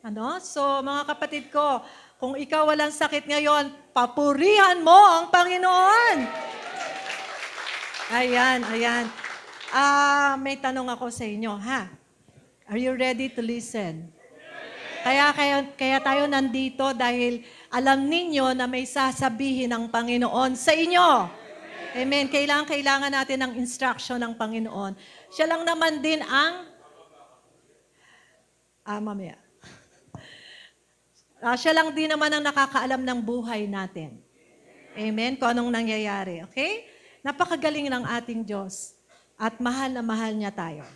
Ano? So, mga kapatid ko, kung ikaw walang sakit ngayon, papurihan mo ang Panginoon. Ayan. May tanong ako sa inyo, ha? Are you ready to listen? Kaya tayo nandito dahil alam ninyo na may sasabihin ng Panginoon sa inyo. Amen. Kailangan natin ng instruction ng Panginoon. Siya lang naman din ang mamaya. Siya lang din naman ang nakakaalam ng buhay natin. Amen? Kung anong nangyayari. Okay? Napakagaling ng ating Diyos. At mahal na mahal niya tayo.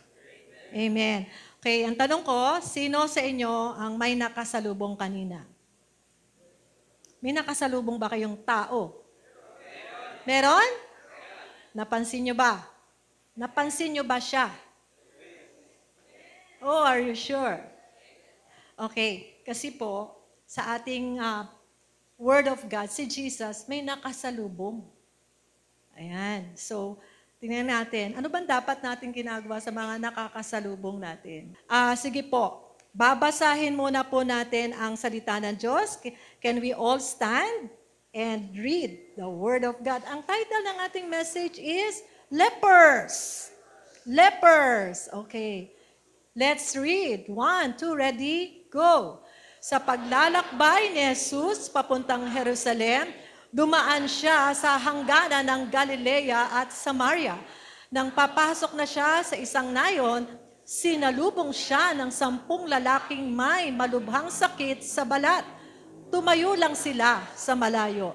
Amen. Okay, ang tanong ko, sino sa inyo ang may nakasalubong kanina? May nakasalubong ba kayong tao? Meron? Napansin niyo ba? Napansin niyo ba siya? Oh, are you sure? Okay, kasi po, sa ating Word of God, si Jesus, may nakasalubong. Ayan. So, tingnan natin, ano bang dapat natin ginagawa sa mga nakakasalubong natin? Sige po, babasahin muna po natin ang salita ng Diyos. Can we all stand and read the Word of God? Ang title ng ating message is Lepers. Lepers. Okay. Let's read. 1, 2, ready, go. Sa paglalakbay ni Jesus papuntang Jerusalem, dumaan siya sa hangganan ng Galilea at Samaria. Nang papasok na siya sa isang nayon, sinalubong siya ng 10 lalaking may malubhang sakit sa balat. Tumayo lang sila sa malayo.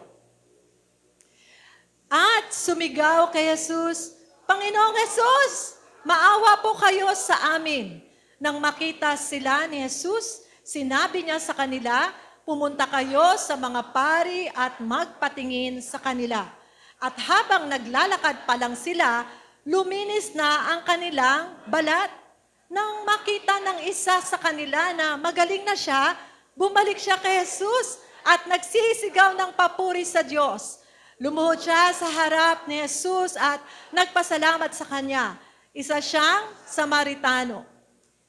At sumigaw kay Jesus, Panginoong Jesus, maawa po kayo sa amin. Nang makita sila ni Jesus, sinabi niya sa kanila, pumunta kayo sa mga pari at magpatingin sa kanila. At habang naglalakad pa lang sila, luminis na ang kanilang balat. Nang makita ng isa sa kanila na magaling na siya, bumalik siya kay Jesus at nagsisigaw ng papuri sa Diyos. Lumuhod siya sa harap ni Jesus at nagpasalamat sa kanya. Isa siyang Samaritano.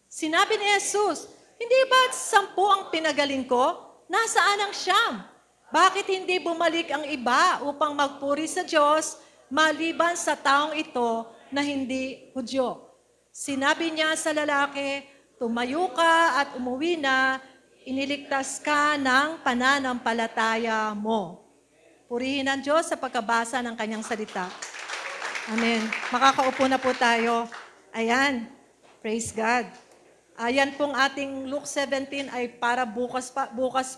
Sinabi ni Jesus, hindi ba 10 ang pinagaling ko? Nasaan ang 9? Bakit hindi bumalik ang iba upang magpuri sa Diyos maliban sa taong ito na hindi Hudyo? Sinabi niya sa lalaki, tumayo ka at umuwi na, iniligtas ka ng pananampalataya mo. Purihin ang Diyos sa pagkabasa ng kanyang salita. Amen. Makakaupo na po tayo. Ayan. Praise God. Ayan pong ating Luke 17 ay para bukas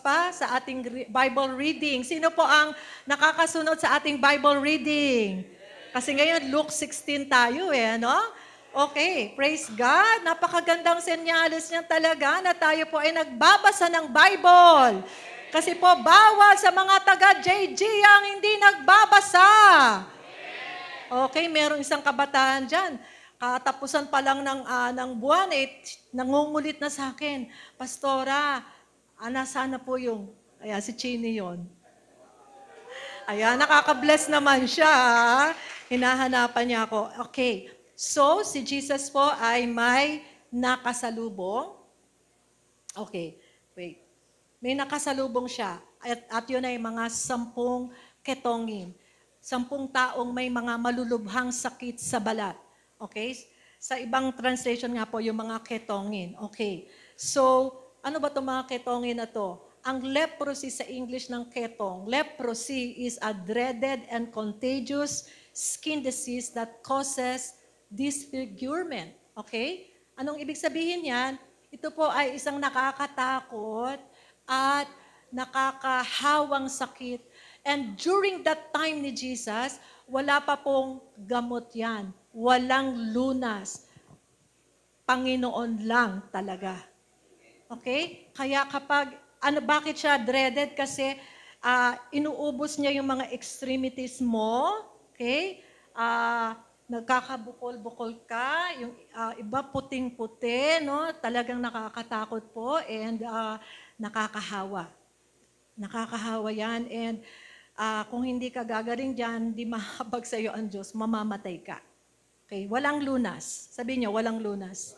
pa sa ating Bible reading. Sino po ang nakakasunod sa ating Bible reading? Kasi ngayon Luke 16 tayo no? Okay, praise God. Napakagandang senyales niya talaga na tayo po ay nagbabasa ng Bible. Kasi po bawal sa mga taga-JG ang hindi nagbabasa. Okay, merong isang kabataan dyan. Katapusan pa lang ng buwan, nangungulit na sa akin, Pastora, sana po yung, si Chini yun. Nakaka-bless naman siya. Hinahanapan niya ako. Okay, so si Jesus po ay may nakasalubong. Okay, wait. May nakasalubong siya. At yun ay mga 10 ketongin. 10 taong may mga malulubhang sakit sa balat. Okay? Sa ibang translation nga po, yung mga ketongin. Okay. So, ano ba itong mga ketongin na to? Ang leprosy sa English ng ketong. Leprosy is a dreaded and contagious skin disease that causes disfigurement. Okay? Anong ibig sabihin yan? Ito po ay isang nakakatakot at nakakahawang sakit. And during that time ni Jesus, wala pa pong gamot yan. Walang lunas. Panginoon lang talaga. Okay? Kaya bakit siya dreaded? Kasi inuubos niya yung mga extremities mo. Okay? Nagkakabukol-bukol ka. Yung iba puting-puti, no? Talagang nakakatakot po and nakakahawa. Nakakahawa yan and kung hindi ka gagaling dyan, di mahabag sa iyo ang Diyos, mamamatay ka. Okay, walang lunas. Sabi niyo, walang lunas.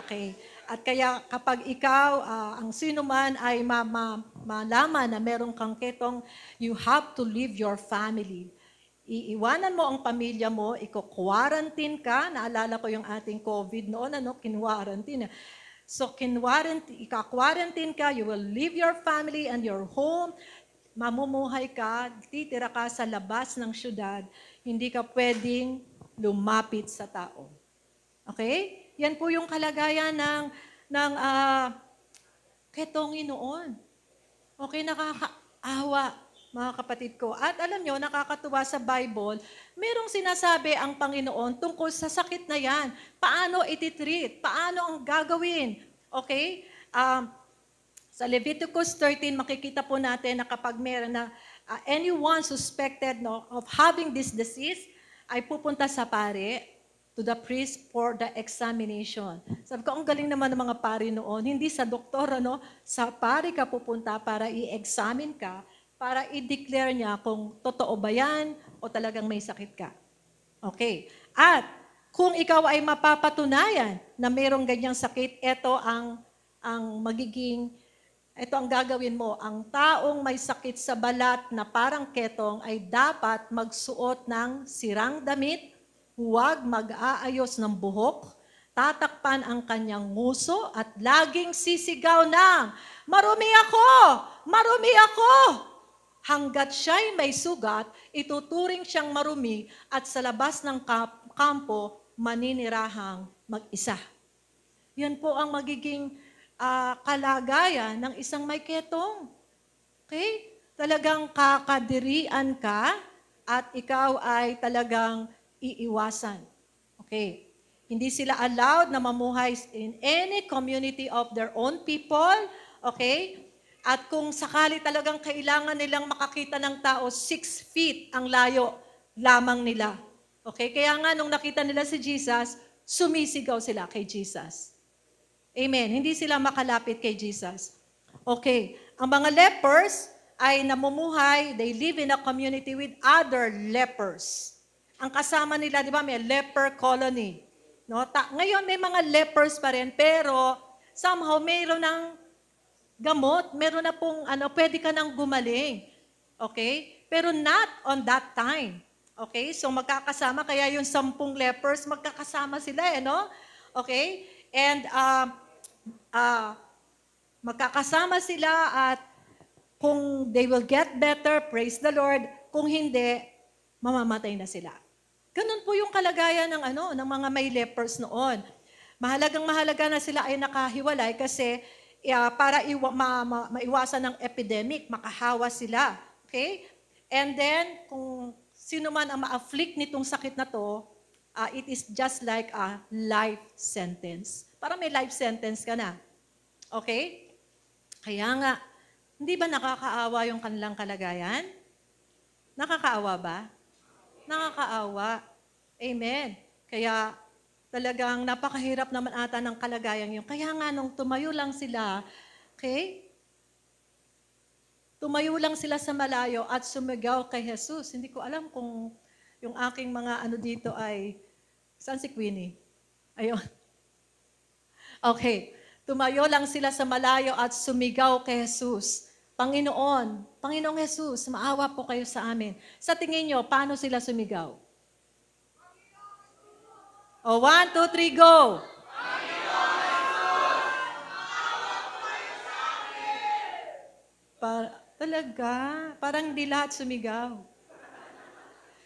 Okay. At kaya kapag ikaw, ang sino man ay malaman na meron kang ketong, you have to leave your family. Iiwanan mo ang pamilya mo, iko-quarantine ka. Naalala ko yung ating COVID noon, kinwarantine. So, ika-quarantine ka, you will leave your family and your home, mamumuhay ka, titira ka sa labas ng syudad, hindi ka pwedeng lumapit sa tao. Okay? Yan po yung kalagayan ng ketong noon. Okay, nakakaawa, mga kapatid ko. At alam nyo, nakakatuwa sa Bible, merong sinasabi ang Panginoon tungkol sa sakit na yan. Paano ititreat? Paano ang gagawin? Okay? Sa Leviticus 13, makikita po natin na kapag meron na anyone suspected of having this disease, ay pupunta sa pare, to the priest for the examination. Sabi ko, ang galing naman ng mga pari noon. Hindi sa doktor, sa pari ka pupunta para i-examine ka, para i-declare niya kung totoo ba yan o talagang may sakit ka. Okay. At kung ikaw ay mapapatunayan na mayroong ganyang sakit, ito ang gagawin mo. Ang taong may sakit sa balat na parang ketong ay dapat magsuot ng sirang damit, huwag mag-aayos ng buhok, tatakpan ang kanyang nguso at laging sisigaw ng, "Marumi ako! Marumi ako!" Hanggat siya'y may sugat, ituturing siyang marumi at sa labas ng kampo, maninirahang mag-isa. Yan po ang magiging kalagayan ng isang may ketong. Okay? Talagang kakadirian ka at ikaw ay talagang iiwasan. Okay. Hindi sila allowed na mamuhay in any community of their own people. Okay. At kung sakali talagang kailangan nilang makakita ng tao, 6 feet ang layo lamang nila. Okay. Kaya nga nung nakita nila si Jesus, sumisigaw sila kay Jesus. Amen. Hindi sila makalapit kay Jesus. Okay. Ang mga lepers ay namumuhay, they live in a community with other lepers. Ang kasama nila, di ba, may leper colony. No? Ngayon may mga lepers pa rin, pero somehow mayroon ng gamot, meron na pong, pwede ka nang gumaling. Okay? Pero not on that time. Okay? So magkakasama, kaya yung 10 lepers, magkakasama sila, no? Okay? And magkakasama sila at kung they will get better, praise the Lord. Kung hindi, mamamatay na sila. Ganun po yung kalagayan ng mga may lepers noon. Mahalaga na sila ay nakahiwalay kasi para maiwasan ng epidemic, makahawa sila. Okay? And then, kung sino man ang ma-afflict nitong sakit na to, it is just like a life sentence. Para may life sentence ka na. Okay? Kaya nga, hindi ba nakakaawa yung kanilang kalagayan? Nakakaawa ba? Nakakaawa. Amen. Kaya talagang napakahirap naman ata ng kalagayan yun. Kaya nga nung tumayo lang sila, okay? Tumayo lang sila sa malayo at sumigaw kay Jesus. Hindi ko alam kung yung aking mga dito ay, saan si Queenie? Ayun. Okay. Tumayo lang sila sa malayo at sumigaw kay Jesus. Panginoong Jesus, maawa po kayo sa amin. Sa tingin nyo, paano sila sumigaw? O, 1, 2, 3, go! Talaga, parang hindi lahat sumigaw.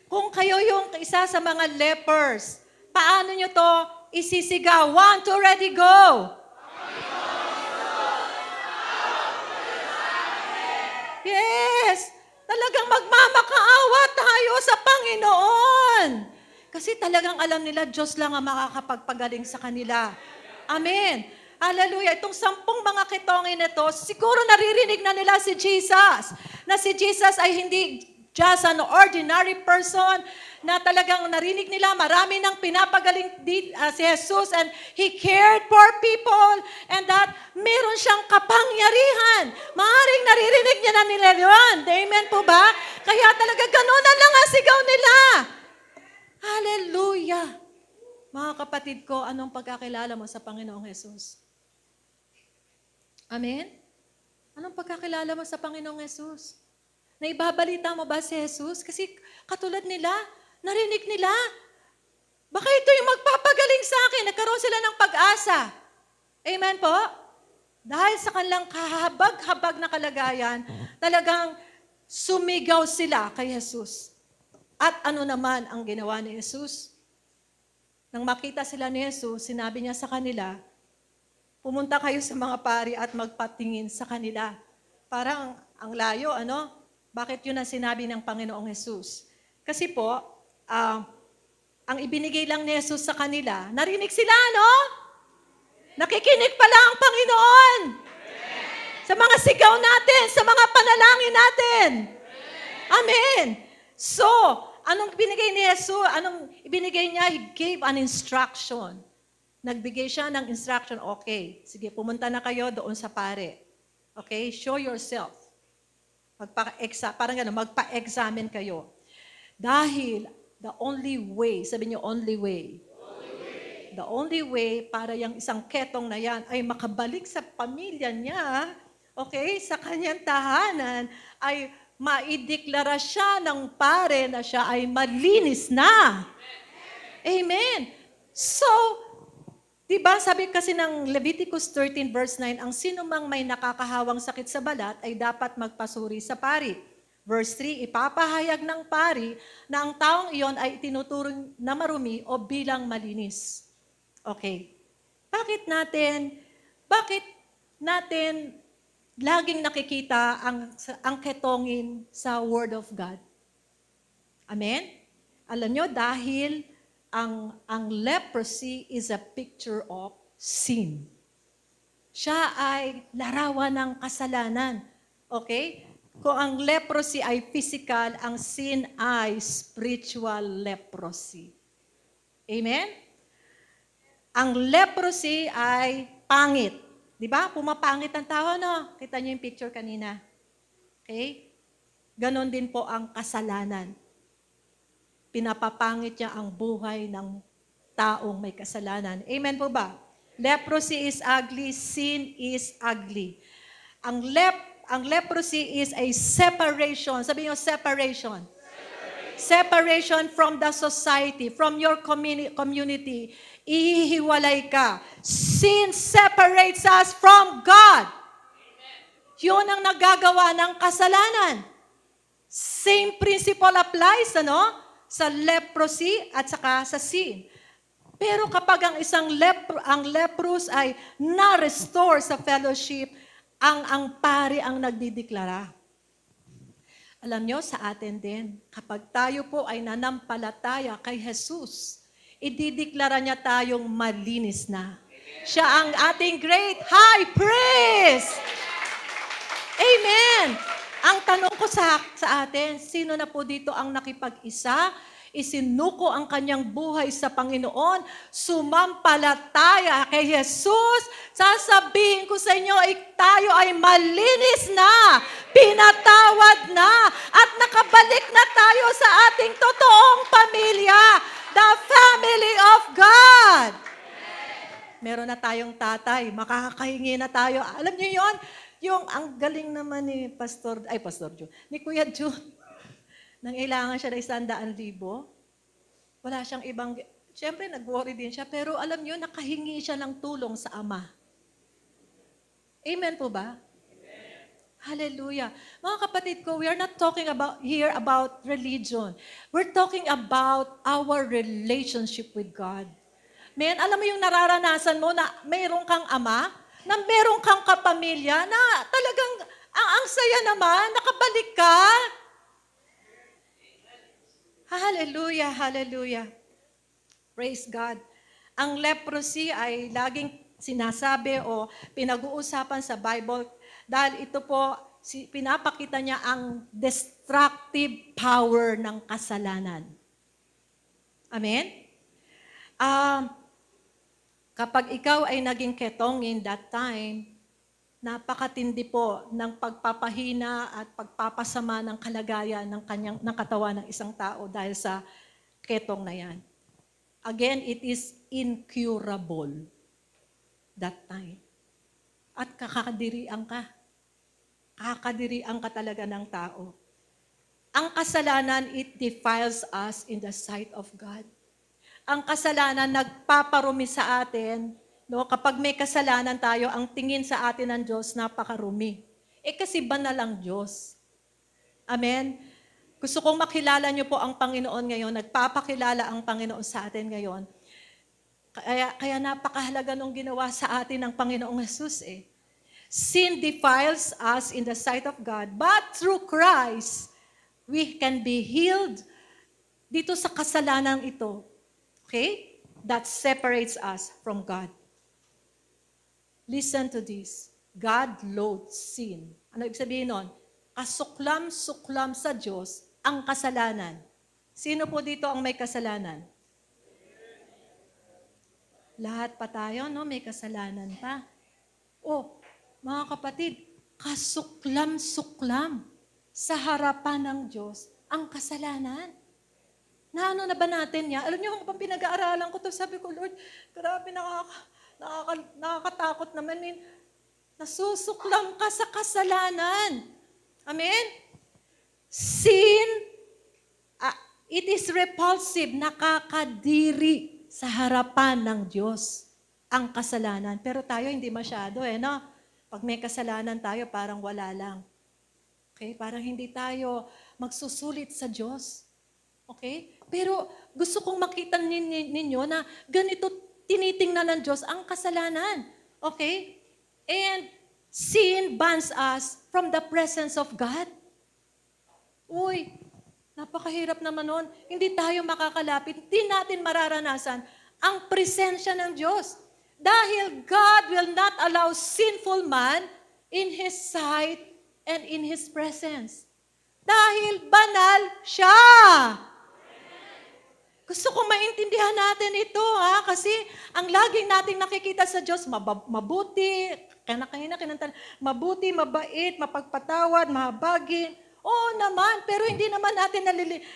Kung kayo yung isa sa mga lepers, paano nyo to isisigaw? 1, 2, ready, go! Yes! Talagang magmamakaawa tayo sa Panginoon. Kasi talagang alam nila, Diyos lang ang makakapagpagaling sa kanila. Amen. Hallelujah. Itong 10 mga kitongin ito, siguro naririnig na nila si Jesus. Na si Jesus ay hindi just an ordinary person, na talagang narinig nila, marami nang pinapagaling si Jesus, and He cared for people, and that meron siyang kapangyarihan. Maaaring naririnig niya na nila yun. Amen po ba? Kaya talaga ganunan lang ang sigaw nila. Hallelujah. Mga kapatid ko, anong pagkakilala mo sa Panginoong Jesus? Amen? Anong pagkakilala mo sa Panginoong Jesus? Naibabalita mo ba si Jesus? Kasi katulad nila, narinig nila, baka ito yung magpapagaling sa akin. Nagkaroon sila ng pag-asa. Amen po? Dahil sa kanilang kahabag-habag na kalagayan, talagang sumigaw sila kay Jesus. At ano naman ang ginawa ni Jesus? Nang makita sila ni Jesus, sinabi niya sa kanila, pumunta kayo sa mga pari at magpatingin sa kanila. Parang ang layo, ano? Bakit yun ang sinabi ng Panginoong Jesus? Kasi po, ang ibinigay lang ni Jesus sa kanila, narinig sila, no? Nakikinig pala ang Panginoon. Sa mga sigaw natin, sa mga panalangin natin. Amen. So, anong binigay ni Jesus? Anong ibinigay niya? He gave an instruction. Nagbigay siya ng instruction. Okay, sige, pumunta na kayo doon sa pare. Okay, show yourself. Parang gano'n, magpa-examine kayo. Dahil the only way, sabi niyo only way. The only way para yung isang ketong na yan ay makabalik sa pamilya niya, okay, sa kanyang tahanan, ay maideklara siya ng pare na siya ay malinis na. Amen. So, diba sabi kasi ng Leviticus 13 verse 9, ang sino mang may nakakahawang sakit sa balat ay dapat magpasuri sa pari. Verse 3, ipapahayag ng pari na ang taong iyon ay tinuturing na marumi o bilang malinis. Okay. Bakit natin laging nakikita ang ketongin sa Word of God? Amen? Alam nyo, dahil ang leprosy is a picture of sin. Siya ay larawan ng kasalanan. Okay? Kung ang leprosy ay physical, ang sin ay spiritual leprosy. Amen? Ang leprosy ay pangit. Di ba? Pumapangit ang tao, no? Kita niyo yung picture kanina. Okay? Ganon din po ang kasalanan. Pinapapangit niya ang buhay ng taong may kasalanan. Amen po ba? Leprosy is ugly, sin is ugly. Ang leprosy is a separation. Sabi niyo, separation. Separation from the society, from your community. Ihiwalay ka. Sin separates us from God. Yun ang nagagawa ng kasalanan. Same principle applies, ano? Sa leprosy at saka sa sin. Pero kapag ang leprous ay na-restore sa fellowship, ang pari ang nagdideklara. Alam nyo, sa atin din, kapag tayo po ay nanampalataya kay Jesus, idideklara niya tayong malinis na. Siya ang ating great high priest. Amen. Ang tanong ko sa atin, sino na po dito ang nakipag-isa? Isinuko ang kanyang buhay sa Panginoon, sumampalataya kay Jesus, sasabihin ko sa inyo, tayo ay malinis na, pinatawad na, at nakabalik na tayo sa ating totoong pamilya, the family of God. Meron na tayong tatay, makakahingi na tayo. Alam niyo yon? Yung ang galing naman ni Pastor Joe, ni Kuya Joe, nang ilangan siya ng 100,000, wala siyang ibang, siyempre nag-worry din siya, pero alam niyo, nakahingi siya ng tulong sa Ama. Amen po ba? Amen. Hallelujah. Mga kapatid ko, we are not talking about religion. We're talking about our relationship with God. Man, alam mo yung nararanasan mo na mayroon kang Ama, na mayroon kang kapamilya, na talagang, ang saya naman, nakabalik ka. Hallelujah, hallelujah. Praise God. Ang leprosy ay laging sinasabi o pinag-uusapan sa Bible dahil ito po, pinapakita niya ang destructive power ng kasalanan. Amen? Kapag ikaw ay naging ketong in that time, napakatindi po ng pagpapahina at pagpapasama ng kalagayan ng katawan ng isang tao dahil sa ketong na yan. Again, it is incurable that time. at kakadirian ka. Kakadirian ka talaga ng tao. Ang kasalanan, it defiles us in the sight of God. Ang kasalanan nagpaparumi sa atin, no? Kapag may kasalanan tayo, ang tingin sa atin ng Diyos napakarumi. Kasi banal ang Diyos. Amen? Gusto kong makilala niyo po ang Panginoon ngayon. Nagpapakilala ang Panginoon sa atin ngayon. Kaya napakahalaga nung ginawa sa atin ng Panginoong Jesus eh. Sin defiles us in the sight of God, but through Christ, we can be healed dito sa kasalanan ito. Okay? That separates us from God. Listen to this. God loathes sin. Ano ibig sabihin nun? Kasuklam-suklam sa Diyos ang kasalanan. Sino po dito ang may kasalanan? Lahat pa tayo, no? May kasalanan pa. Mga kapatid, kasuklam-suklam sa harapan ng Diyos ang kasalanan. Naano na ba natin yan? Alam niyo, kung pinag-aaralan ko to, sabi ko, Lord, grabe, nakakatakot naman. Nasusuklam ka sa kasalanan. Amen? Sin, it is repulsive, nakakadiri sa harapan ng Diyos ang kasalanan. Pero tayo hindi masyado no? Pag may kasalanan tayo, parang wala lang. Okay? Parang hindi tayo magsusulit sa Diyos. Okay? Pero gusto kong makita ninyo na ganito tinitingnan ng Diyos ang kasalanan. Okay? And sin bans us from the presence of God. Uy, napakahirap naman nun. Hindi tayo makakalapit. Hindi natin mararanasan ang presensya ng Diyos. Dahil God will not allow sinful man in His sight and in His presence. Dahil banal siya. Gusto kong maintindihan natin ito, kasi ang laging nating nakikita sa Diyos, mabuti, mabuti, mabait, mapagpatawad, mahabagin. Oo naman, pero hindi naman natin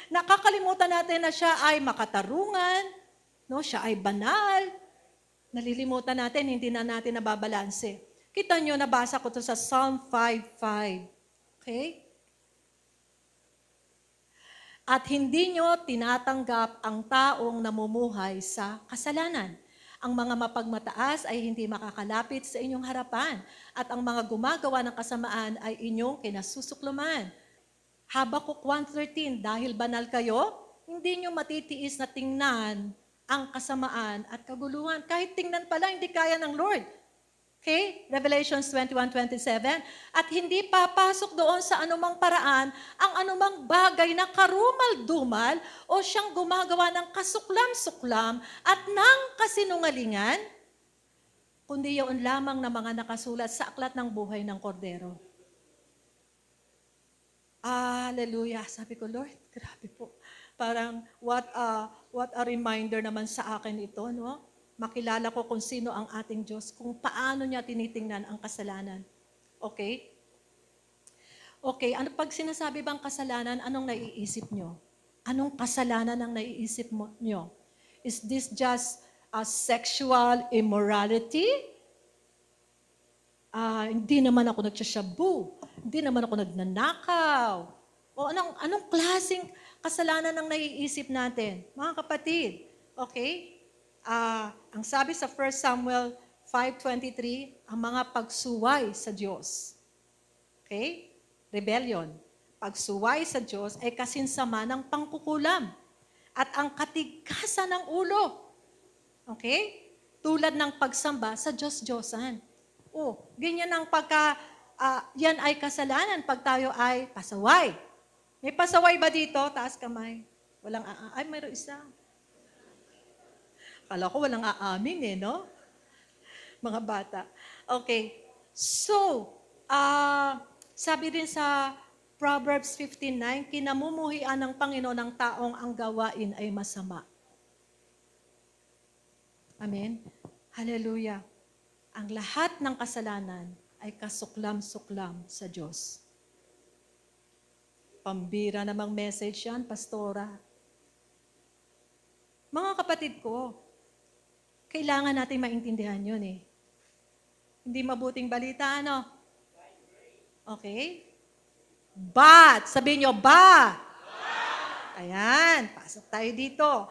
nakakalimutan natin na siya ay makatarungan, no? Siya ay banal. Nalilimutan natin, hindi na natin nababalanse. Kita nyo, nabasa ko to sa Psalm 5:5. Okay? At hindi nyo tinatanggap ang taong namumuhay sa kasalanan. Ang mga mapagmataas ay hindi makakalapit sa inyong harapan, at ang mga gumagawa ng kasamaan ay inyong kinasusukluman. Habakuk 1:13, dahil banal kayo, hindi nyo matitiis na tingnan ang kasamaan at kaguluhan. Kahit tingnan pala, hindi kaya ng Lord. Okay? Revelations 21:27. At hindi papasok doon sa anumang paraan ang anumang bagay na karumal-dumal o siyang gumagawa ng kasuklam-suklam at ng kasinungalingan, kundi yun lamang na mga nakasulat sa aklat ng buhay ng Kordero. Hallelujah. Sabi ko, Lord, grabe po. Parang what a reminder naman sa akin ito, no? Makilala ko kung sino ang ating Diyos, kung paano niya tinitingnan ang kasalanan. Okay? Okay, ano pag sinasabi bang kasalanan, anong naiisip nyo? Anong kasalanan ang naiisip nyo? Is this just a sexual immorality? Hindi naman ako nagsasyabu. Hindi naman ako nagnanakaw. O anong klaseng kasalanan ang naiisip natin? Mga kapatid, okay? Ang sabi sa 1 Samuel 5:23, ang mga pagsuway sa Diyos. Okay? Rebellion. Pagsuway sa Diyos ay kasinsama ng pangkukulam at ang katigasan ng ulo. Okay? Tulad ng pagsamba sa Diyos-Diyosan. Ganyan ang yan ay kasalanan pag tayo ay pasaway. May pasaway ba dito? Taas kamay. Walang mayroon isa. Kala ko walang aamin no? Mga bata. Okay. So, sabi rin sa Proverbs 15:9, kinamumuhian ng Panginoon ng taong ang gawain ay masama. Amen? Hallelujah. Ang lahat ng kasalanan ay kasuklam-suklam sa Diyos. Pambira namang message yan, pastora. Mga kapatid ko, kailangan natin maintindihan yun Hindi mabuting balita, ano? Okay? But, sabihin nyo, but. Ayan, pasok tayo dito.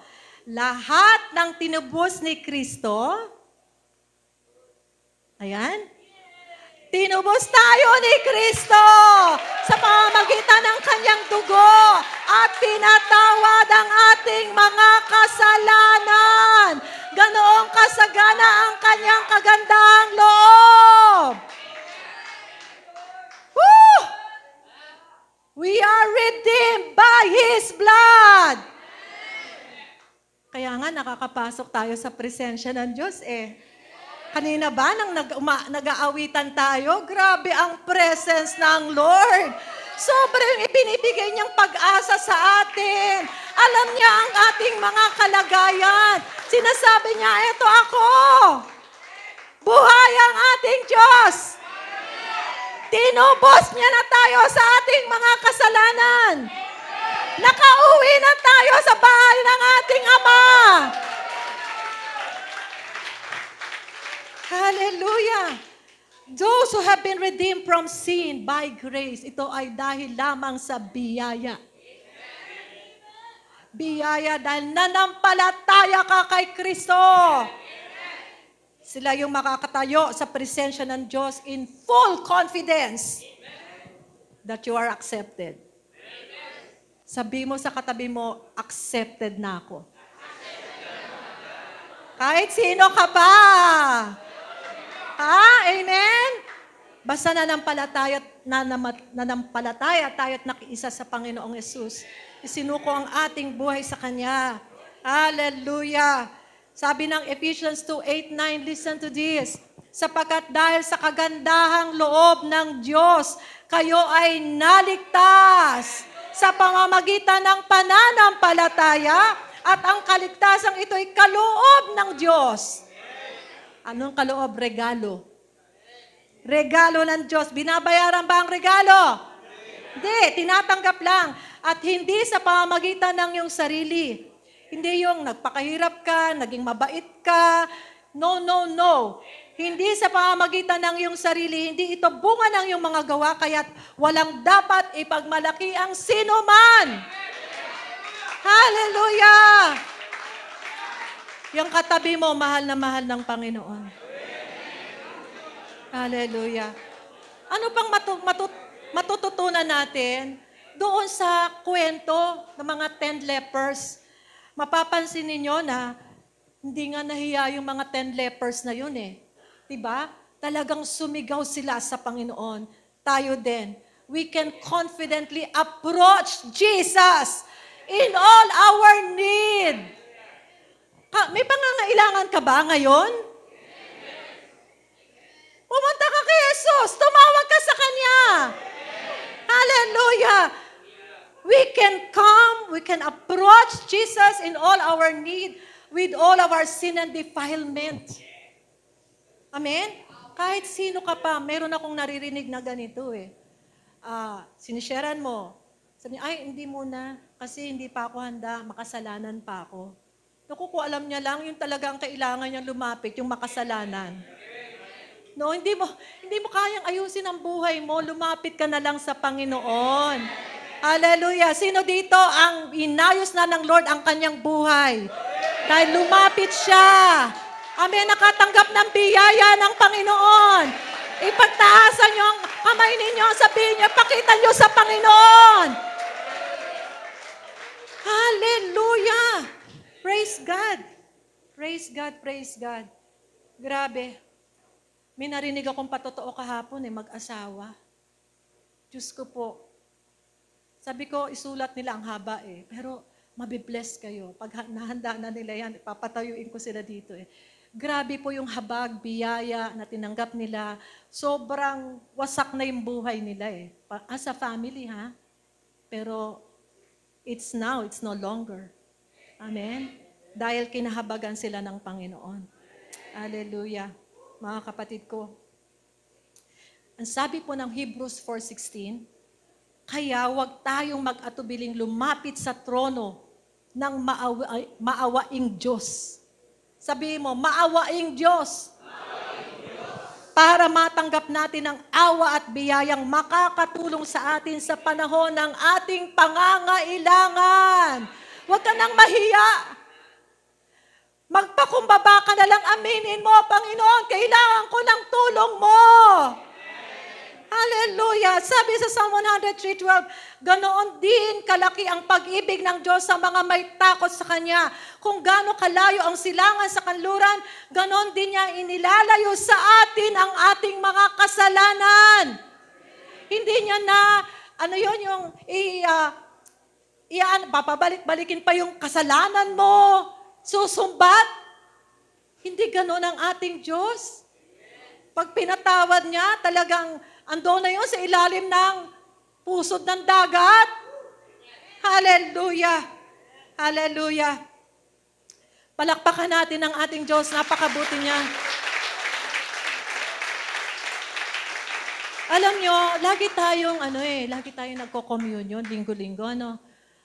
Lahat ng tinubos ni Kristo, ayan, tinubos tayo ni Kristo sa pamamagitan ng kanyang dugo at pinatawad ang ating mga kasalanan. Ganoong kasagana ang kanyang kagandahang loob. Woo! We are redeemed by His blood. Kaya nga nakakapasok tayo sa presensya ng Diyos eh. Kanina ba nang nag-aawitan tayo, grabe ang presence ng Lord. Sobrang ibinibigay niyang pag-asa sa atin. Alam niya ang ating mga kalagayan. Sinasabi niya, eto ako. Buhay ang ating Diyos. Tinubos niya na tayo sa ating mga kasalanan. Nakauwi na tayo sa bahay ng ating Ama. Hallelujah! Those who have been redeemed from sin by grace, ito ay dahil lamang sa biyaya. Biyaya dahil nanampalataya ka kay Kristo. Sila yung makakatayo sa presensya ng Diyos in full confidence that you are accepted. Sabi mo sa katabi mo, accepted na ako. Kahit sino ka pa. Amen? Basta nanampalataya tayo at nakiisa sa Panginoong Yesus. Isinuko ang ating buhay sa Kanya. Hallelujah! Sabi ng Ephesians 2:8-9, listen to this. Sapagkat dahil sa kagandahang loob ng Diyos, kayo ay naligtas sa pamamagitan ng pananampalataya at ang kaligtasang ito ay kaloob ng Diyos. Anong kaloob? Regalo. Regalo ng Diyos. Binabayaran ba ang regalo? Hindi, tinatanggap lang. At hindi sa pamamagitan ng iyong sarili. Hindi yung nagpakahirap ka, naging mabait ka. No, no, no. Hindi sa pamamagitan ng iyong sarili. Hindi ito bunga ng iyong mga gawa, kaya't walang dapat ipagmalaki ang sino man. Hallelujah! Yung katabi mo, mahal na mahal ng Panginoon. Hallelujah. Ano pang matututunan natin doon sa kwento ng mga 10 lepers? Mapapansin ninyo na hindi nga nahiya yung mga 10 lepers na yun eh. Diba? Talagang sumigaw sila sa Panginoon. Tayo din. We can confidently approach Jesus in all our need. May pangangailangan ka ba ngayon? Pumunta ka kay Jesus. Tumawag ka sa Kanya. Hallelujah. We can come, we can approach Jesus in all our need with all of our sin and defilement. Amen? Kahit sino ka pa, meron akong naririnig na ganito eh. Sinisharean mo. Sabi niya, ay hindi muna kasi hindi pa ako handa, makasalanan pa ako. Naku, kung alam niya lang, yung talagang kailangan niyang lumapit, yung makasalanan. No, hindi mo kayang ayusin ang buhay mo, lumapit ka na lang sa Panginoon. Hallelujah. Sino dito ang inayos na ng Lord ang kanyang buhay? Dahil lumapit siya. Amen, nakatanggap ng biyaya ng Panginoon. Ipagtaasan niyo ang kamay ninyo, sabihin niyo, pakita niyo sa Panginoon. Hallelujah. Praise God. Praise God, praise God. Grabe. May narinig akong patotoo kahapon mag-asawa. Diyos ko po. Sabi ko, isulat nila ang haba eh. Pero mabibless kayo. Pag nahanda na nila yan, papatayuin ko sila dito eh. Grabe po yung habag, biyaya na tinanggap nila. Sobrang wasak na yung buhay nila eh. As a family ha. Pero it's no longer. Amen? Dahil kinahabagan sila ng Panginoon. Hallelujah. Mga kapatid ko. Ang sabi po ng Hebrews 4:16, kaya wag tayong mag-atubiling lumapit sa trono ng maawaing Diyos. Sabi mo, maawaing Diyos. para matanggap natin ang awa at biyayang makakatulong sa atin sa panahon ng ating pangangailangan. Huwag ka nang mahiya. Magpakumbaba ka na lang, aminin mo, Panginoon, kailangan ko ng tulong mo. Hallelujah! Sabi sa Psalm 103:12, ganoon din kalaki ang pag-ibig ng Diyos sa mga may takot sa Kanya. Kung gaano kalayo ang silangan sa kanluran, ganoon din niya inilalayo sa atin ang ating mga kasalanan. Hindi niya na, papabalik-balikin pa yung kasalanan mo. Susumbat. Hindi ganoon ang ating Diyos. Pag pinatawad niya, talagang ando na yun sa ilalim ng pusod ng dagat. Hallelujah! Hallelujah! Palakpakan natin ang ating Diyos. Napakabuti niya. Alam nyo, lagi tayong nagko-communion, linggo-linggo,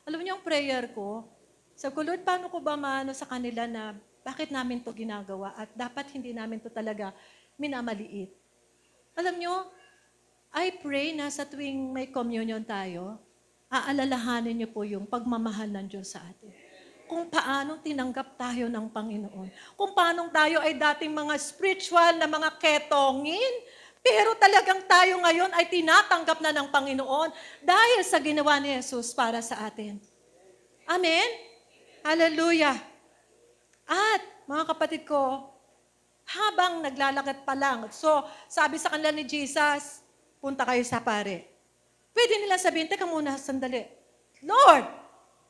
Alam nyo ang prayer ko, sabi ko, Lord, paano ko ba maano sa kanila na bakit namin to ginagawa at dapat hindi namin to talaga minamaliit. Alam nyo, I pray na sa tuwing may communion tayo, aalalahanin niyo po yung pagmamahal ng Diyos sa atin. Kung paano tinanggap tayo ng Panginoon. Kung paano tayo ay dating mga spiritual na mga ketongin, pero talagang tayo ngayon ay tinatanggap na ng Panginoon dahil sa ginawa ni Jesus para sa atin. Amen? Hallelujah! At, mga kapatid ko, habang naglalakad pa lang, so, sabi sa kanila ni Jesus, punta kayo sa pare. Pwede nila sabihin, teka muna, sandali. Lord,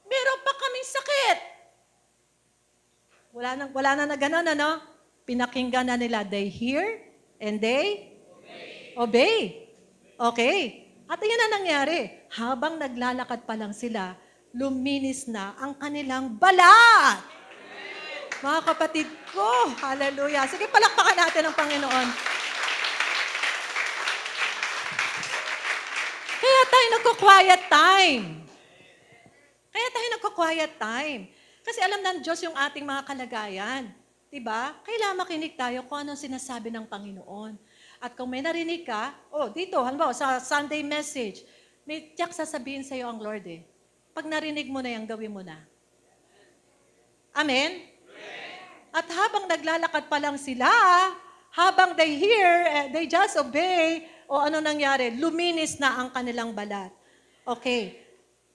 meron pa kaming sakit. Wala na gano'n, Pinakinggan na nila, they hear and they obey. Okay. At yun na nangyari. Habang naglalakad pa lang sila, luminis na ang kanilang balat. Mga kapatid ko, hallelujah. Sige, palakpakan natin ang Panginoon. Kaya tayo nagko-quiet time. Kasi alam ng Diyos yung ating mga kalagayan. Diba? Kailangan makinig tayo kung anong sinasabi ng Panginoon. At kung may narinig ka, dito, halimbawa, sa Sunday message, may tiyak sasabihin sa'yo ang Lord Pag narinig mo na yan, gawin mo na. Amen? At habang naglalakad pa lang sila, habang they hear, they just obey, ano nangyari? Luminis na ang kanilang balat. Okay.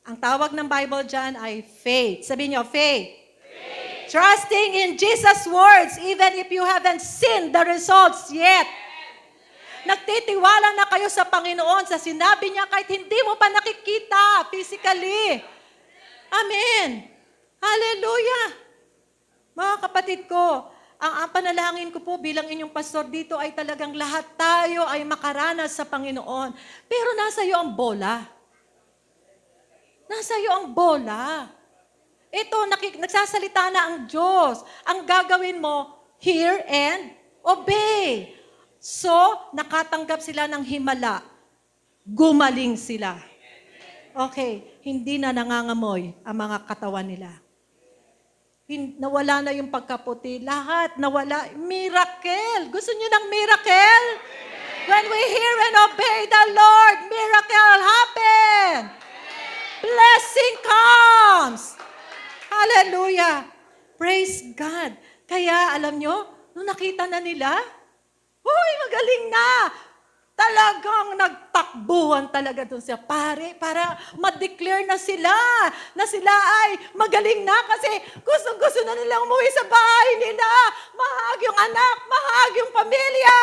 Ang tawag ng Bible dyan ay faith. Sabihin niyo, faith. Trusting in Jesus' words, even if you haven't seen the results yet. Nagtitiwala na kayo sa Panginoon, sa sinabi niya kahit hindi mo pa nakikita physically. Amen. Hallelujah. Mga kapatid ko, ang panalangin ko po bilang inyong pastor dito ay talagang lahat tayo ay makaranas sa Panginoon. Pero nasa iyo ang bola. Nasa iyo ang bola. Ito, nagsasalita na ang Diyos. Ang gagawin mo, hear and obey. So, nakatanggap sila ng himala. Gumaling sila. Okay, hindi na nangangamoy ang mga katawan nila. Nawala na yung pagkaputi. Lahat nawala. Miracle. Gusto niyo ng miracle? When we hear and obey the Lord, miracle happen. Blessing comes. Hallelujah. Praise God. Kaya alam nyo, nung nakita na nila, huy, magaling na. Talagang nagtakbuhan talaga doon siya. Pare, para ma-declare na sila ay magaling na kasi gusto na nilang umuwi sa bahay nila. Mahag yung anak, mahag yung pamilya.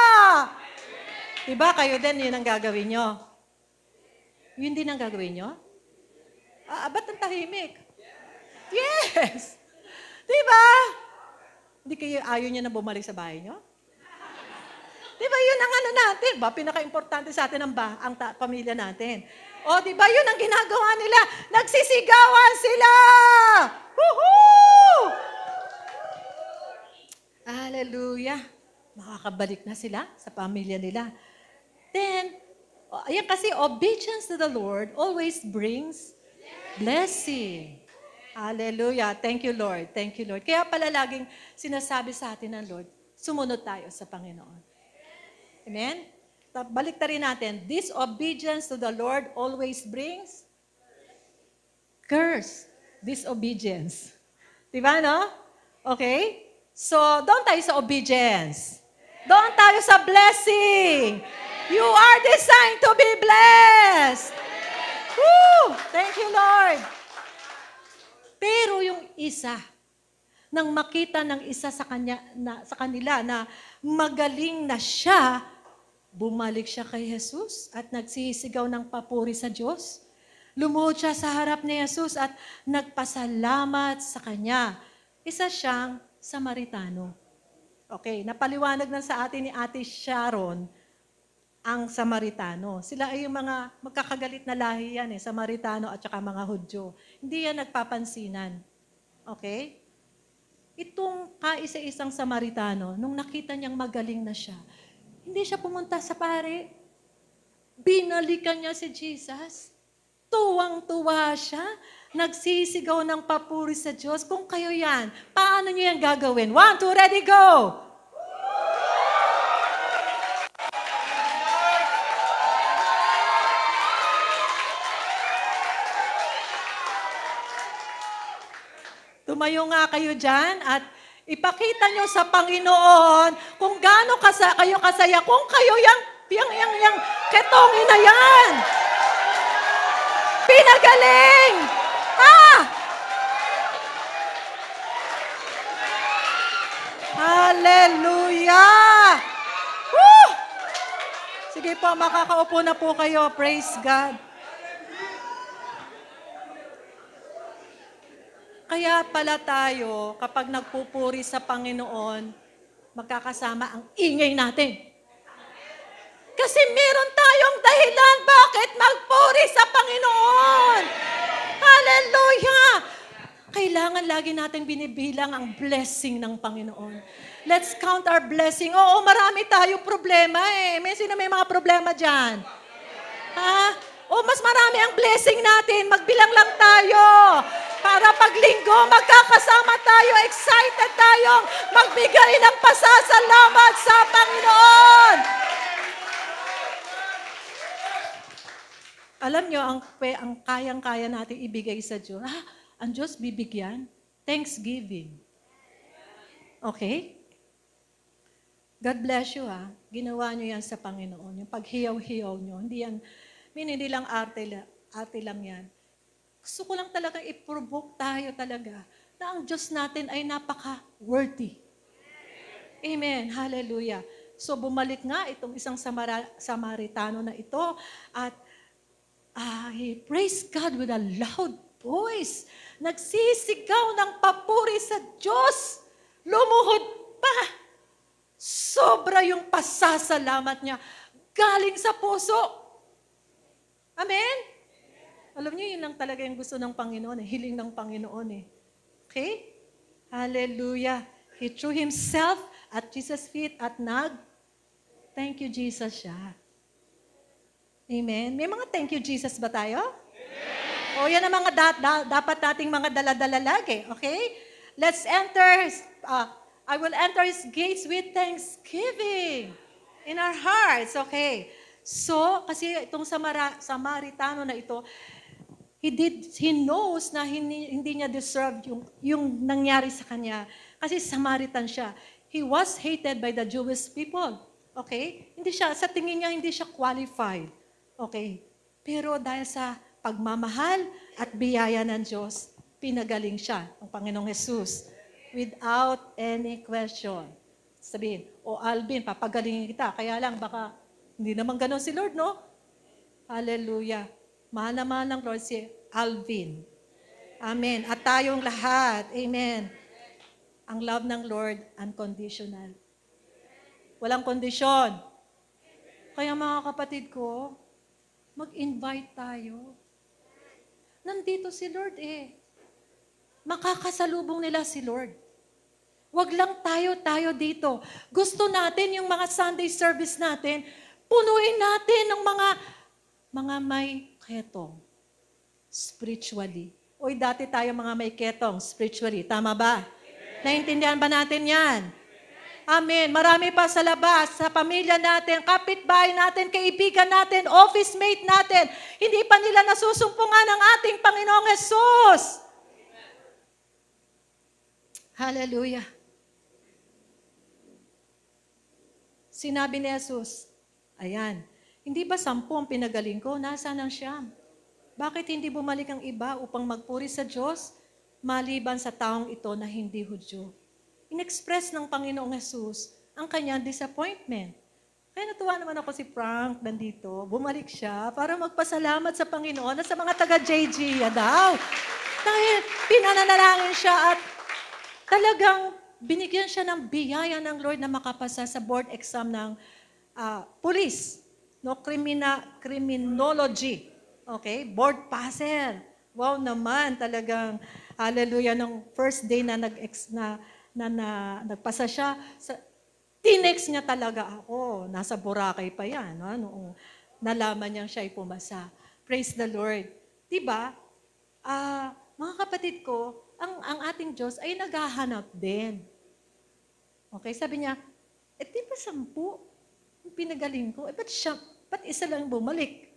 Diba kayo din, yun ang gagawin nyo? Yun din ang gagawin nyo? Ba't ang tahimik? Yes! Diba? Hindi kayo ayaw niya na bumalik sa bahay nyo? Diba yun ang natin? Pinaka-importante sa atin ang pamilya natin. Diba yun ang ginagawa nila? Nagsisigawan sila! Woohoo! Hallelujah! Makakabalik na sila sa pamilya nila. Then, ayan kasi obedience to the Lord always brings blessing. Hallelujah. Thank you, Lord. Thank you, Lord. Kaya pala laging sinasabi sa atin ng Lord, sumunod tayo sa Panginoon. Amen? Balik rin natin. Disobedience to the Lord always brings curse. Disobedience. Diba, no? Okay? So, doon tayo sa obedience. Doon tayo sa blessing. You are designed to be blessed. Woo! Thank you, Lord. Pero yung isa, nang makita ng isa sa kanila na magaling na siya, bumalik siya kay Jesus at nagsisigaw ng papuri sa Diyos. Lumuhod siya sa harap ni Jesus at nagpasalamat sa kanya. Isa siyang Samaritano. Okay, napaliwanag na sa atin ni Ate Sharon ang Samaritano. Sila ay yung mga magkakagalit na lahi yan Samaritano at saka mga Hudyo. Hindi yan nagpapansinan. Okay? Itong kaisa-isang Samaritano, nung nakita niyang magaling na siya, hindi siya pumunta sa pare. Binalikan niya si Jesus. Tuwang-tuwa siya. Nagsisigaw ng papuri sa Diyos. Kung kayo yan, paano niyo yan gagawin? 1, 2, ready, go! Tumayo nga kayo dyan at ipakita nyo sa Panginoon kung gaano kayo kasaya, kung kayo yang ketongin na yan. Pinagaling! Hallelujah! Woo! Sige po, makakaupo na po kayo. Praise God. Kaya pala tayo, kapag nagpupuri sa Panginoon, magkakasama ang ingay natin. Kasi meron tayong dahilan bakit magpuri sa Panginoon. Hallelujah! Kailangan lagi natin binibilang ang blessing ng Panginoon. Let's count our blessing. Oo, marami tayo problema May sino may mga problema dyan? Mas marami ang blessing natin. Magbilang lang tayo. Para paglinggo, magkakasama tayo, excited tayong magbigay ng pasasalamat sa Panginoon. Alam nyo, ang kayang-kaya natin ibigay sa Diyos. Ang Diyos bibigyan? Thanksgiving. Okay? God bless you Ginawa nyo yan sa Panginoon. Yung paghiyaw-hiyaw nyo. Hindi lang arte lang yan. Gusto ko lang talaga i-provoke tayo talaga na ang Diyos natin ay napaka-worthy. Amen. Hallelujah. So bumalik nga itong isang Samaritano na ito at he praised God with a loud voice. Nagsisigaw ng papuri sa Diyos. Lumuhod pa. Sobra yung pasasalamat niya. Galing sa puso. Amen? Alam niyo, yun lang talaga yung gusto ng Panginoon hiling ng Panginoon Okay? Hallelujah. He threw himself at Jesus' feet at thank you, Jesus siya. Amen? May mga thank you, Jesus ba tayo? Amen. Yan ang mga dapat nating mga dala-dala lagi. Okay? Let's enter, I will enter His gates with thanksgiving in our hearts. Okay? So, kasi itong Samaritano na ito, he knows na hindi niya deserve yung nangyari sa kanya. Kasi Samaritan siya. He was hated by the Jewish people. Okay? Sa tingin niya, hindi siya qualified. Okay? Pero dahil sa pagmamahal at biyaya ng Diyos, pinagaling siya ng Panginoong Jesus. Without any question. Sabihin, Alvin, papagalingin kita. Kaya lang, baka hindi naman ganun si Lord, no? Hallelujah. Mahal na mahal ng Lord si Alvin. Amen. At tayong lahat. Amen. Ang love ng Lord, unconditional. Walang kondisyon. Kaya mga kapatid ko, mag-invite tayo. Nandito si Lord Makakasalubong nila si Lord. Wag lang tayo dito. Gusto natin yung mga Sunday service natin, punuin natin ng mga may ketong spiritually. Dati tayo mga may ketong spiritually. Tama ba? Amen. Naintindihan ba natin yan? Amen. Amen. Marami pa sa labas, sa pamilya natin, kapitbahay natin, kaibigan natin, office mate natin. Hindi pa nila nasusumpungan ng ating Panginoong Hesus. Hallelujah. Sinabi ni Jesus, ayan, hindi ba 10 ang pinagaling ko? Nasaan ang 9? Bakit hindi bumalik ang iba upang magpuri sa Diyos, maliban sa taong ito na hindi Hudyo? In-express ng Panginoong Jesus ang kanyang disappointment. Kaya natuwa naman ako si Frank nandito. Bumalik siya para magpasalamat sa Panginoon at sa mga taga-JG daw. Dahil pinananalangin siya at talagang binigyan siya ng biyaya ng Lord na makapasa sa board exam ng police. No, criminology. Okay? Board passer. Wow naman, talagang hallelujah, nung first day na nagpasa siya, tinext niya talaga ako. Nasa Boracay pa yan, no? Noong nalaman niyang siya ay pumasa. Praise the Lord. Diba? Mga kapatid ko, ang ating Diyos ay naghahanap din. Okay, sabi niya, di ba 10 yung pinagaling ko? Ba't isa lang bumalik?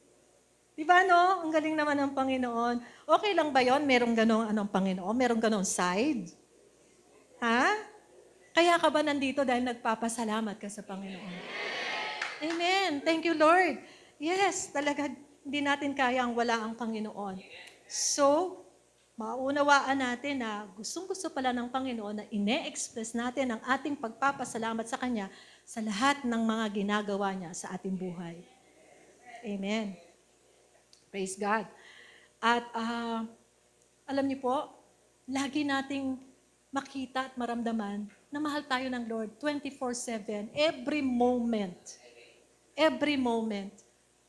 Diba, no? Ang galing naman ng Panginoon. Okay lang ba yon? Merong ganong Panginoon? Merong ganong side? Ha? Kaya ka ba nandito dahil nagpapasalamat ka sa Panginoon? Amen. Thank you, Lord. Yes, talaga hindi natin kaya ang wala ang Panginoon. So, maunawaan natin na gustong-gusto pala ng Panginoon na ine-express natin ang ating pagpapasalamat sa Kanya sa lahat ng mga ginagawa niya sa ating buhay. Amen. Praise God. At alam niyo po, lagi nating makita at maramdaman na mahal tayo ng Lord 24/7, every moment. Every moment.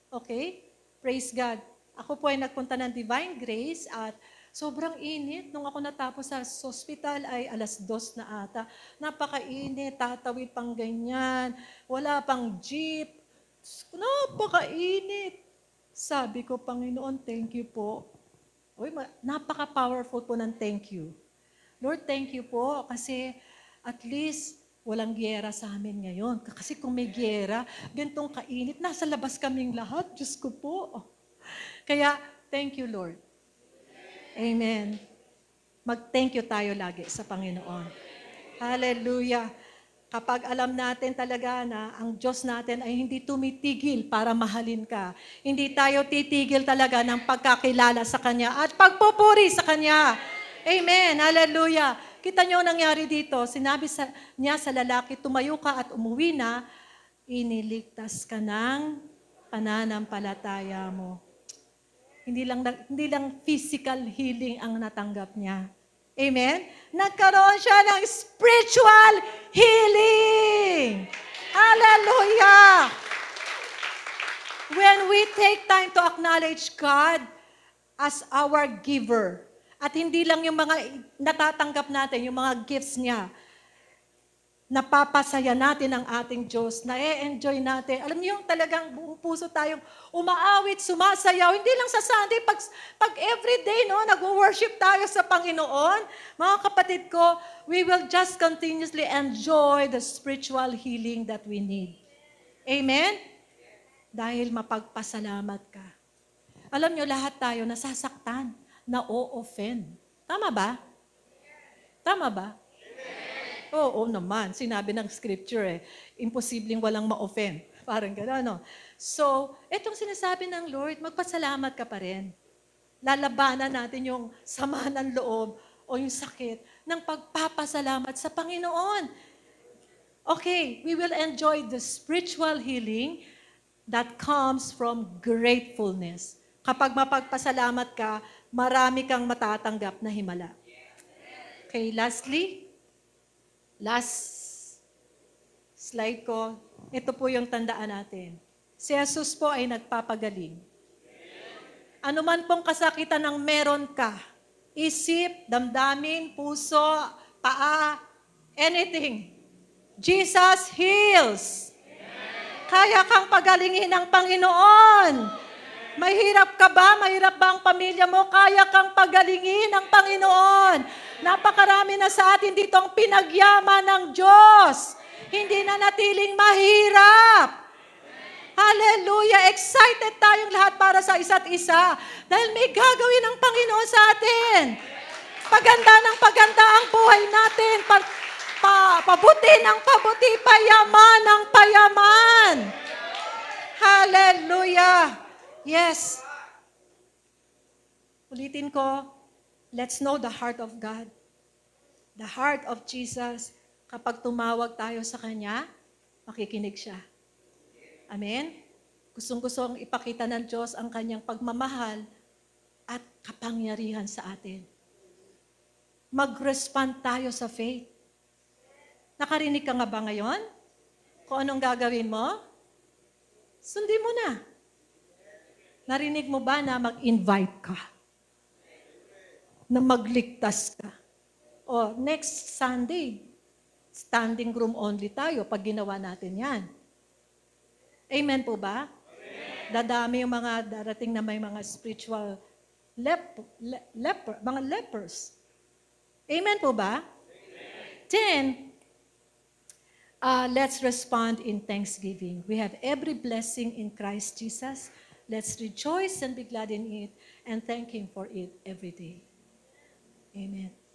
Okay? Praise God. Ako po ay nagpunta ng Divine Grace at sobrang init. Nung ako natapos sa hospital ay 2:00 na ata. Napakainit, tatawid pang ganyan. Wala pang jeep. Napakainit. Sabi ko, Panginoon, thank you po. Uy, napaka-powerful po ng thank you. Lord, thank you po kasi at least walang giyera sa amin ngayon. Kasi kung may giyera, gantong kainit, nasa labas kaming lahat. Diyos ko po. Kaya, thank you, Lord. Amen. Mag-thank you tayo lagi sa Panginoon. Hallelujah. Kapag alam natin talaga na ang Diyos natin ay hindi tumitigil para mahalin ka, hindi tayo titigil talaga ng pagkakilala sa Kanya at pagpupuri sa Kanya. Amen. Hallelujah. Kita niyo nangyari dito. Sinabi niya sa lalaki, tumayo ka at umuwi na, iniligtas ka ng pananampalataya mo. Hindi lang physical healing ang natanggap niya. Amen? Nagkaroon siya ng spiritual healing. Hallelujah! When we take time to acknowledge God as our giver, at hindi lang yung mga natatanggap natin, yung mga gifts niya, napapasaya natin ang ating Diyos, na-enjoy natin. Alam niyo yung talagang buong puso tayong umaawit, sumasayaw, hindi lang sa Sunday, pag everyday, no, nag-worship tayo sa Panginoon, mga kapatid ko, we will just continuously enjoy the spiritual healing that we need. Amen? Dahil mapagpasalamat ka. Alam niyo, lahat tayo nasasaktan, na-o-offend. Tama ba? Tama ba? Oo naman, sinabi ng scripture imposibleng walang ma-offend. Parang gano'n, no? So, etong sinasabi ng Lord, magpasalamat ka pa rin. Lalabanan natin yung sama ng loob o yung sakit ng pagpapasalamat sa Panginoon. Okay, we will enjoy the spiritual healing that comes from gratefulness. Kapag mapagpasalamat ka, marami kang matatanggap na himala. Okay, last slide ko, ito po yung tandaan natin. Si Jesus po ay nagpapagaling. Ano man pong kasakitan ng meron ka, isip, damdamin, puso, paa, anything, Jesus heals. Kaya kang pagalingin ng Panginoon. Mahirap ka ba? Mahirap ba ang pamilya mo? Kaya kang pagalingin ng Panginoon. Napakarami na sa atin dito ang pinagyaman ng Diyos. Hindi na natiling mahirap. Hallelujah! Excited tayong lahat para sa isa't isa. Dahil may gagawin ng Panginoon sa atin. Paganda ng paganda ang buhay natin. Pabuti ng pabuti, payaman ng payaman. Hallelujah! Yes. Ulitin ko, let's know the heart of God. The heart of Jesus. Kapag tumawag tayo sa Kanya, makikinig siya. Amen? Gustong-gustong ipakita ng Diyos ang Kanyang pagmamahal at kapangyarihan sa atin. Mag-respond tayo sa faith. Nakarinig ka nga ba ngayon? Kung anong gagawin mo? Sundin mo na. Narinig mo ba na mag-invite ka? Na magligtas ka? O, next Sunday, standing room only tayo pag ginawa natin yan. Amen po ba? Amen. Dadami yung mga darating na may mga spiritual mga lepers. Amen po ba? Amen. 10, let's respond in thanksgiving. We have every blessing in Christ Jesus. Let's rejoice and be glad in it and thank Him for it every day. Amen.